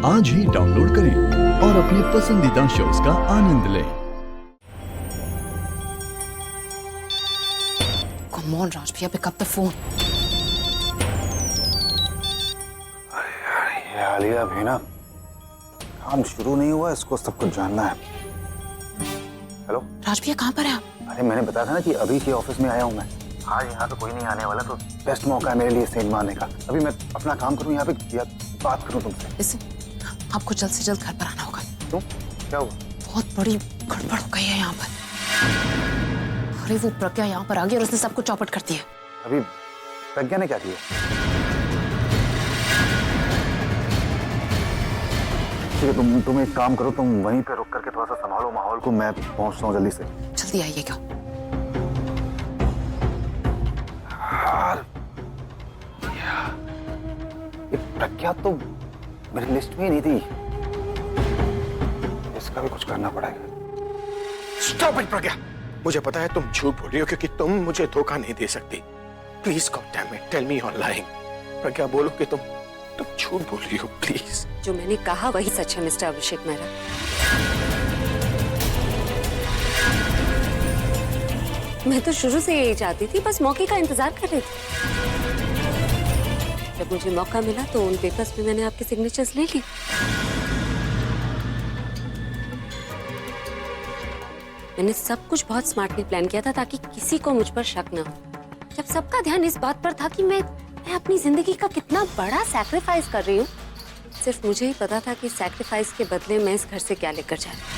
आज ही डाउनलोड करें और अपने पसंदीदा शोज का आनंद लें। Come on, Raj भैया, pick up the phone. अरे यार, ये आलिया भी ना, काम शुरू नहीं हुआ, इसको सब कुछ जानना है। हेलो राज भैया, कहाँ पर है आप? अरे मैंने बताया था ना कि अभी के ऑफिस में आया हूँ मैं। आज यहाँ तो कोई नहीं आने वाला, तो बेस्ट मौका है मेरे लिए सेंध मारने का। अभी मैं अपना काम करूँ यहाँ पे या बात करूँ तुमसे? इससे आपको जल्द से जल्द घर पर आना होगा। क्यों, क्या हुआ? बहुत बड़ी गड़बड़ हो गई है यहाँ पर। अरे वो प्रज्ञा यहाँ पर आ गई और उसने सबको चौपट कर दिया। अभी प्रज्ञा ने क्या किया? ठीक है, तुम एक काम करो, तुम वहीं पे रुक करके थोड़ा सा संभालो माहौल को, मैं पहुंचता हूँ जल्दी से। जल्दी आइएगा। ये प्रज्ञा तो मेरी लिस्ट में ही नहीं थी, इसका भी कुछ करना पड़ेगा। स्टॉप इट प्रज्ञा, मुझे पता है तुम झूठ बोल रही हो क्योंकि तुम मुझे धोखा नहीं दे सकती। Please God damn it, tell me you are lying. Pragya बोलो कि तुम झूठ बोल रही हो, प्लीज। जो मैंने कहा वही सच है मिस्टर अभिषेक मेहरा। मैं तो शुरू से यही चाहती थी, बस मौके का इंतजार कर रही थी। जब मुझे मौका मिला तो उन पेपर्स में मैंने आपके सिग्नेचर्स ले ली। मैंने सब कुछ बहुत स्मार्टली प्लान किया था ताकि किसी को मुझ पर शक न हो। जब सबका ध्यान इस बात पर था कि मैं अपनी जिंदगी का कितना बड़ा सैक्रिफाइस कर रही हूँ, सिर्फ मुझे ही पता था कि सैक्रिफाइस के बदले मैं इस घर से क्या लेकर जा रही हूँ।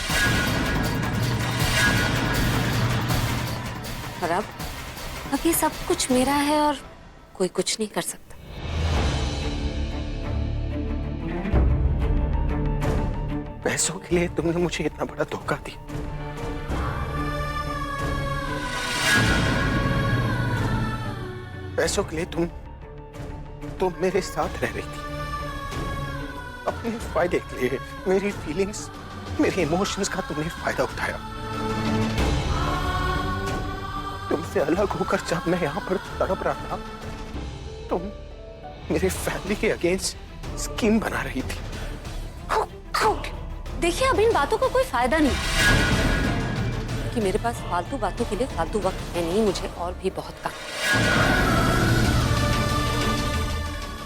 और अब ये सब कुछ मेरा है और कोई कुछ नहीं कर सकता। पैसों के लिए तुमने मुझे इतना बड़ा धोखा दिया। पैसों के लिए तुम मेरे साथ रह रही थी, अपने फायदे के लिए। मेरी फीलिंग्स, मेरे इमोशंस का तुमने फायदा उठाया। तुमसे अलग होकर जब मैं यहाँ पर तड़प रहा था, तुम मेरे फैमिली के अगेंस्ट स्कीम बना रही थी। देखिए, अब इन बातों का कोई फायदा नहीं कि मेरे पास फालतू बातों के लिए फालतू वक्त है नहीं, मुझे और भी बहुत काम।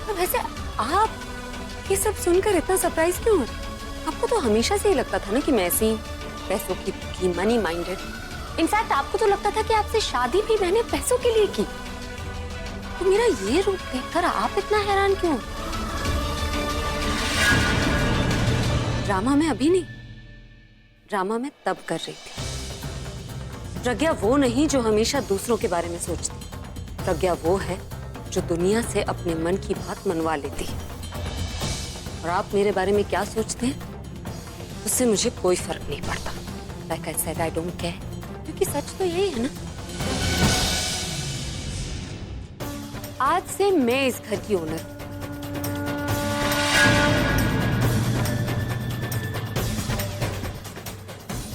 तो वैसे आप ये सब सुनकर इतना सरप्राइज क्यों हो? आपको तो हमेशा से ही लगता था ना कि मैं ऐसी पैसों की मनी माइंडेड। इनफैक्ट आपको तो लगता था कि आपसे शादी भी मैंने पैसों के लिए की। तो मेरा ये रूप देखकर आप इतना हैरान क्यों? ड्रामा में अभी नहीं, ड्रामा में तब कर रही थी। प्रज्ञा वो नहीं जो हमेशा दूसरों के बारे में सोचती। प्रज्ञा वो है जो दुनिया से अपने मन की बात मनवा लेती है। और आप मेरे बारे में क्या सोचते हैं उससे मुझे कोई फर्क नहीं पड़ता। Like I said, I don't care, क्योंकि सच तो यही है ना। आज से मैं इस घर की ओनर।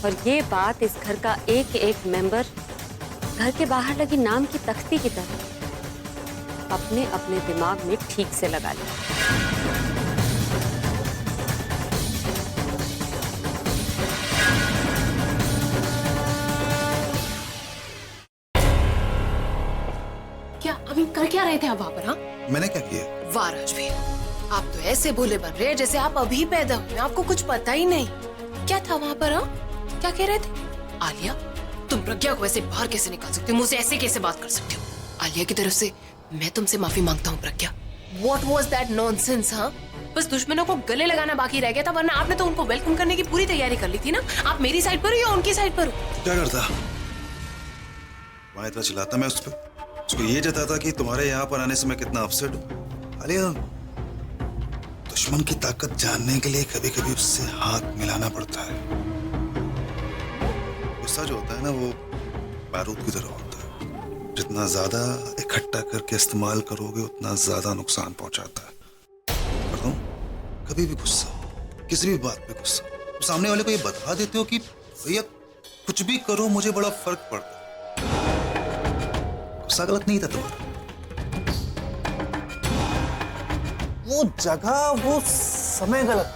और ये बात इस घर का एक एक मेंबर घर के बाहर लगी नाम की तख्ती की तरह अपने अपने दिमाग में ठीक से लगा ले। क्या अभी कर क्या रहे थे आप वहाँ पर? हाँ, मैंने क्या किया? वाह राज भैया, आप तो ऐसे भोले बन रहे हैं जैसे आप अभी पैदा हुए, आपको कुछ पता ही नहीं। क्या था वहाँ पर? हाँ, क्या कह रहे थे? आलिया, तुम प्रज्ञा को ऐसे बाहर कैसे निकाल सकते हो? मुझसे ऐसे कैसे बात कर सकते हो? आलिया की तरफ से मैं तुमसे माफी मांगता हूँ प्रज्ञा। What was that nonsense? हाँ, बस दुश्मनों को गले लगाना बाकी रह गया था, वरना आपने तो उनको वेलकम करने की पूरी तैयारी कर ली थी ना। आप मेरी साइड पर हो या उनकी साइड पर हो? क्या करता? वहां इतना चिल्लाता मैं उस पर, उसको ये जताता कि तुम्हारे यहाँ पर आने से मैं कितना अपसेट हूँ। आलिया, दुश्मन की ताकत जानने के लिए कभी कभी उससे हाथ मिलाना पड़ता है। गुस्सा जो होता है ना, वो बारूद की तरह होता है। जितना ज्यादा इकट्ठा करके इस्तेमाल करोगे उतना ज्यादा नुकसान पहुंचाता है। बताऊं, कभी भी गुस्सा, किसी भी बात पे गुस्सा, तो सामने वाले को ये बता देते हो कि भैया कुछ भी करो मुझे बड़ा फर्क पड़ता है। गुस्सा गलत नहीं था तुम्हारा, वो जगह, वो समय गलत।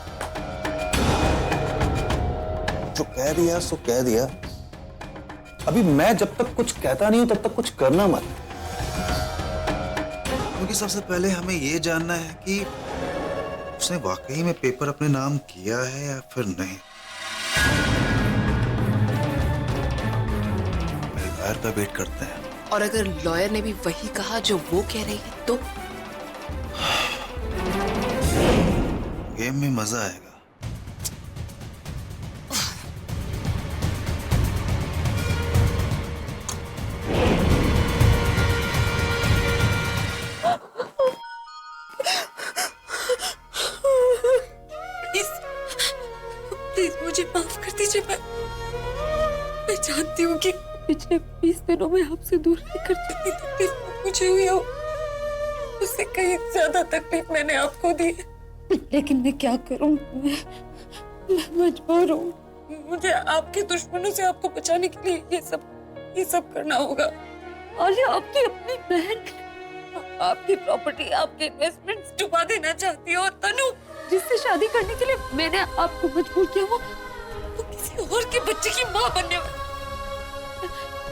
जो कह दिया सो कह दिया। अभी मैं जब तक कुछ कहता नहीं हूं तब तक कुछ करना मत। क्योंकि सबसे पहले हमें ये जानना है कि उसने वाकई में पेपर अपने नाम किया है या फिर नहीं। एल्वायर का वेट करते हैं। और अगर लॉयर ने भी वही कहा जो वो कह रही है तो? गेम में मजा आएगा। प्लीज मुझे माफ कर दीजिए। मैं जानती हूँ कि पिछले 20 दिनों में आपसे दूर रहकर जितनी तकलीफ मुझे हुई हो उससे कहीं ज्यादा तकलीफ मैंने आपको दी है। लेकिन मैं क्या करूँ, मैं मजबूर हूँ। मुझे आपके दुश्मनों से आपको बचाने के लिए ये सब करना होगा। आलिया आपकी अपनी बहन आपकी प्रॉपर्टी, आपके इन्वेस्टमेंट्स डुबा देना चाहती है, और तनु जिससे शादी करने के लिए मैंने आपको मजबूर किया वो किसी और के बच्चे की माँ बनने वाली।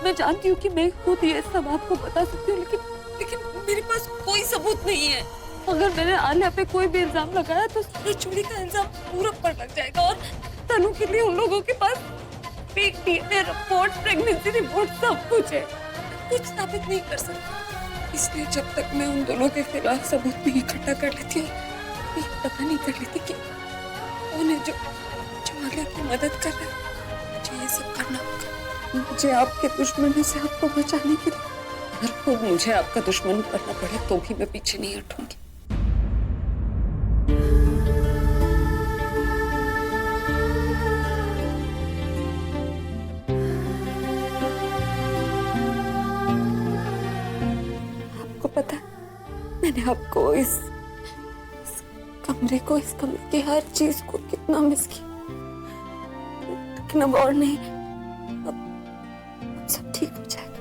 मैं जानती हूँ कि मैं खुद ये सब आपको बता सकती हूँ, लेकिन मेरे पास कोई सबूत नहीं है। अगर मैंने आलिया पे कोई भी इल्जाम लगाया तो सारी चोरी का इल्जाम पूरब पर लग जाएगा, और तनु के लिए उन लोगों के पास fake DNA report, pregnancy report सब कुछ है। कुछ साबित नहीं कर सकती, इसलिए जब तक मैं उन दोनों के खिलाफ सबूत नहीं इकट्ठा कर लेती हूँ, ये पता नहीं कर लेती कि कौन है जो आलिया की मदद कर रहा है। मुझे ये सब करना होगा। मुझे आपके दुश्मनों से आपको बचाने के लिए अगर खुद मुझे आपका दुश्मन करना पड़े तो भी मैं पीछे नहीं हटूंगी। आपको पता है मैंने आपको इस कमरे की हर चीज को कितना मिस किया, लेकिन अब और नहीं, अब सब ठीक हो जाएगा।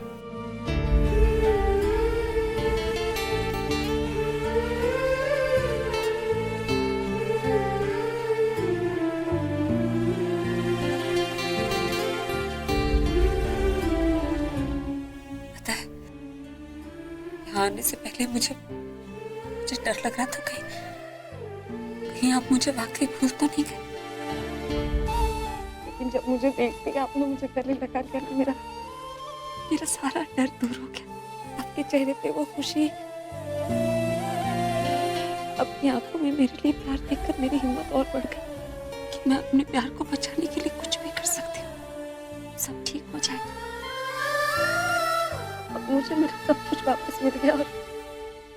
पता है यहाँ आने से पहले मुझे डर लग रहा था कहीं आप मुझे वाकई भूल तो नहीं गए, लेकिन जब मुझे देखते आपने मुझे गले लगा दिया ना, मेरा सारा डर दूर हो गया। आपके चेहरे पे वो खुशी, अपनी आंखों में मेरे लिए प्यार देखकर मेरी हिम्मत और बढ़ गई कि मैं अपने प्यार को बचाने के लिए कुछ भी कर सकती हूँ। सब ठीक हो जाएगा। अब मुझे मेरा सब कुछ वापस मिल गया और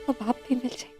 अब आप भी मिल जाएंगे।